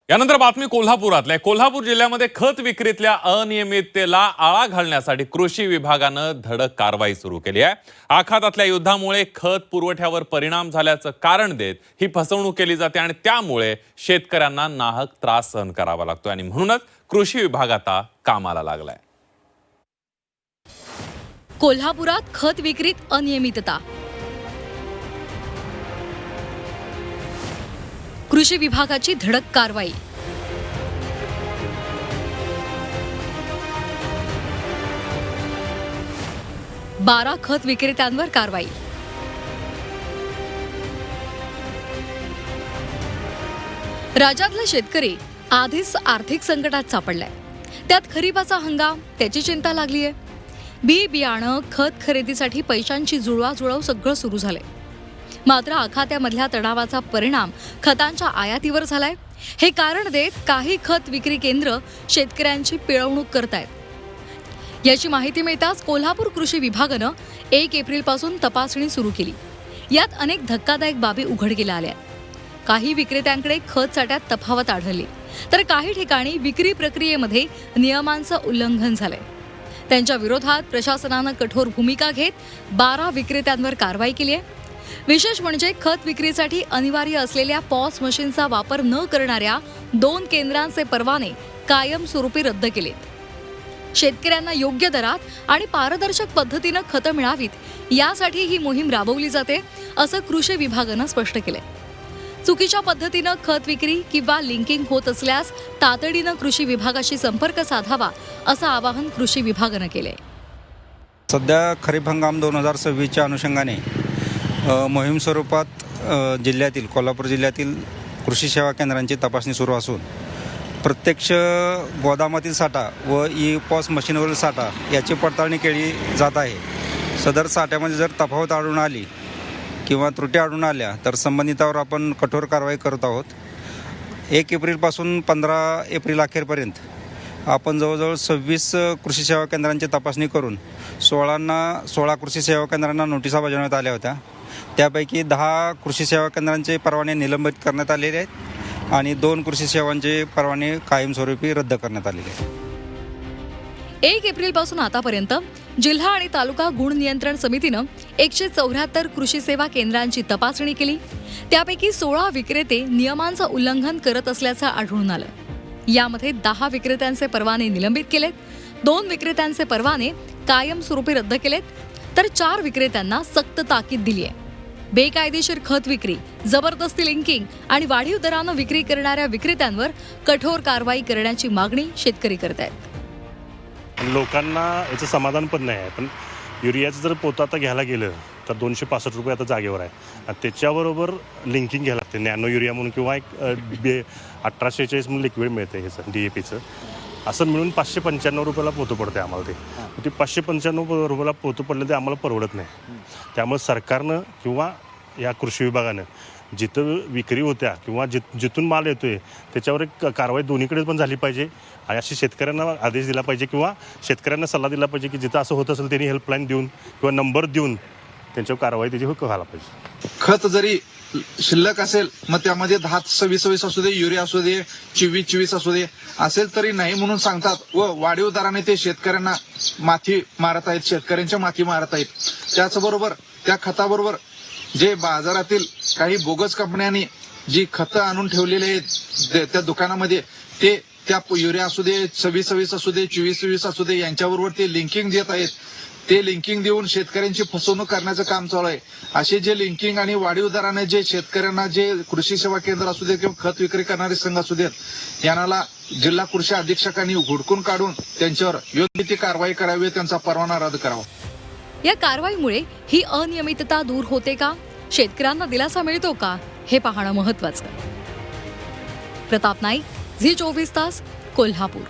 यानंतर बातमी कोल्हापुरातल्या। कोल्हापूर जिल्ह्यामध्ये खत विक्रीतल्या अनियमिततेला आळा घालण्यासाठी कृषी विभागानं धडक कारवाई सुरू केली आहे। आखातातल्या युद्धामुळे खत पुरवठ्यावर परिणाम झाल्याचं कारण देत ही फसवणूक केली जाते आणि त्यामुळे शेतकऱ्यांना नाहक त्रास सहन करावा लागतो आणि म्हणूनच कृषी विभाग आता कामाला लागलाय। कोल्हापुरात खत विक्रीत अनियमितता, कृषी विभागाची धडक कारवाई। बारा खत विक्रेत्यांवर कारवाई। राज्यातले शेतकरी आधीच आर्थिक संकटात सापडलाय, त्यात खरीपाचा हंगाम, त्याची चिंता लागली आहे। बी बियाणं खत खरेदीसाठी पैशांची जुळवाजुळव सगळं सुरू झालंय। मात्र आखात्यामधल्या तणावाचा परिणाम खतांच्या आयातीवर झालाय। हे कारण देत काही खत विक्री केंद्र शेतकऱ्यांची पिळवणूक करतायत। याची माहिती मिळताच कोल्हापूर कृषी विभागानं 1 एप्रिलपासून तपासणी सुरू केली। यात अनेक धक्कादायक बाबी उघडकीला आल्या। काही विक्रेत्यांकडे खत साठ्यात तफावत आढळली, तर काही ठिकाणी विक्री प्रक्रियेमध्ये नियमांचं उल्लंघन झालंय। त्यांच्या विरोधात प्रशासनानं कठोर भूमिका घेत 12 विक्रेत्यांवर कारवाई केली आहे। विशेष म्हणजे खत विक्रीसाठी अनिवार्य असलेल्या पॉस मशीनचा वापर न करणाऱ्या 2 केंद्रांचे परवाने कायमस्वरूपी रद्द केलेत। शेतकऱ्यांना योग्य दरात आणि पारदर्शक पद्धतीनं खतं मिळावीत यासाठी ही मोहीम राबवली जाते, असं कृषी विभागानं स्पष्ट केलंय। चुकीच्या पद्धतीनं खत विक्री किंवा लिंकिंग होत असल्यास तातडीनं कृषी विभागाशी संपर्क साधावा, असं आवाहन कृषी विभागानं केलंय। सध्या खरीप हंगाम 2026च्या अनुषंगाने मोहीम स्वरूपात जिल्ह्यातील कोल्हापूर जिल्ह्यातील कृषी सेवा केंद्रांची तपासणी सुरू असून प्रत्यक्ष गोदामातील साठा व पॉस मशीनवरील साठा याची पडताळणी केली जात आहे। सदर साठ्यामध्ये जर तफावत आढळून आली किंवा त्रुटी आढळून आल्या तर संबंधितावर आपण कठोर कारवाई करत आहोत। 1 एप्रिलपासून 15 एप्रिल अखेरपर्यंत आपण जवळजवळ 26 कृषी सेवा केंद्रांची तपासणी करून 16 कृषी सेवा केंद्रांना नोटिसा बजावण्यात आल्या होत्या। त्यापैकी 10 कृषी सेवा केंद्रांचे परवाने निलंबित करण्यात आलेले आहेत आणि 2 कृषी सेवांचे परवाने कायमस्वरूपी रद्द करण्यात आलेले आहेत। 1 एप्रिलपासून आतापर्यंत जिल्हा आणि तालुका गुण नियंत्रण समितीनं 174 कृषी सेवा केंद्रांची तपासणी केली। त्यापैकी 16 विक्रेते नियमांचं उल्लंघन करत असल्याचं आढळून आलं। यामध्ये 10 विक्रेत्यांचे परवाने निलंबित केलेत, 2 विक्रेत्यांचे परवाने कायमस्वरूपी रद्द केलेत, तर 4 विक्रेत्यांना सक्त ताकीद दिली आहे। बेकायदेशीर खत विक्री, जबरदस्ती लिंकिंग आणि वाढीव दरानं विक्री करणाऱ्या विक्रेत्यांवर कठोर कारवाई करण्याची मागणी शेतकरी करत आहेत। लोकांना याचं समाधान पण नाही आहे, पण युरियाचं जर पोतं आता घ्यायला गेलं तर 265 रुपये आता जागेवर आहे आणि त्याच्याबरोबर लिंकिंग घ्यायला लागते। नॅनो युरिया म्हणून किंवा एक 1846 म्हणून लिक्विड मिळते ह्याचं DAPचं, असं मिळून 595 रुपयाला पोतं पडते आम्हाला। ते 595 रुपयाला पोतं पडलं ते आम्हाला परवडत नाही। त्यामुळे सरकारनं किंवा या कृषी विभागानं जिथं विक्री होत्या किंवा जिथून माल येतोय त्याच्यावर एक कारवाई दोन्हीकडे पण झाली पाहिजे आणि अशी शेतकऱ्यांना आदेश दिला पाहिजे किंवा शेतकऱ्यांना सल्ला दिला पाहिजे की जिथं असं होत असेल त्यांनी हेल्पलाईन देऊन किंवा नंबर देऊन त्यांच्यावर कारवाई त्याची व्हायला पाहिजे। खत जरी शिल्लक असेल मग त्यामध्ये 10-26 असू दे, युरिया असू दे, 24 असू दे असेल तरी नाही म्हणून सांगतात व वाढीव दराने ते शेतकऱ्यांना माथी मारत आहेत, शेतकऱ्यांच्या माथी मारत आहेत। त्याचबरोबर त्या खताबरोबर जे बाजारातील काही बोगस कंपन्यांनी जी खतं आणून ठेवलेली आहेत त्या दुकानामध्ये ते त्या युरिया असू दे, 26 असू दे, 24 असू दे यांच्याबरोबर ते लिंकिंग देत आहेत। ते लिंकिंग देऊन शेतकऱ्यांची फसवणूक करण्याचं काम चालू आहे। असे जे लिंकिंग आणि वाढीव दराने जे शेतकऱ्यांना जे कृषी सेवा केंद्र असू दे किंवा खत विक्री करणारे संघ असू देत यांना जिल्हा कृषी अधीक्षकांनी हुडकून काढून त्यांच्यावर योग्य ती कारवाई करावी, त्यांचा परवाना रद्द करावा। या कारवाईमुळे ही अनियमितता दूर होते का, शेतकऱ्यांना दिलासा मिळतो का, हे पाहणं महत्त्वाचं। प्रताप नाईक, झी 24 तास, कोल्हापूर।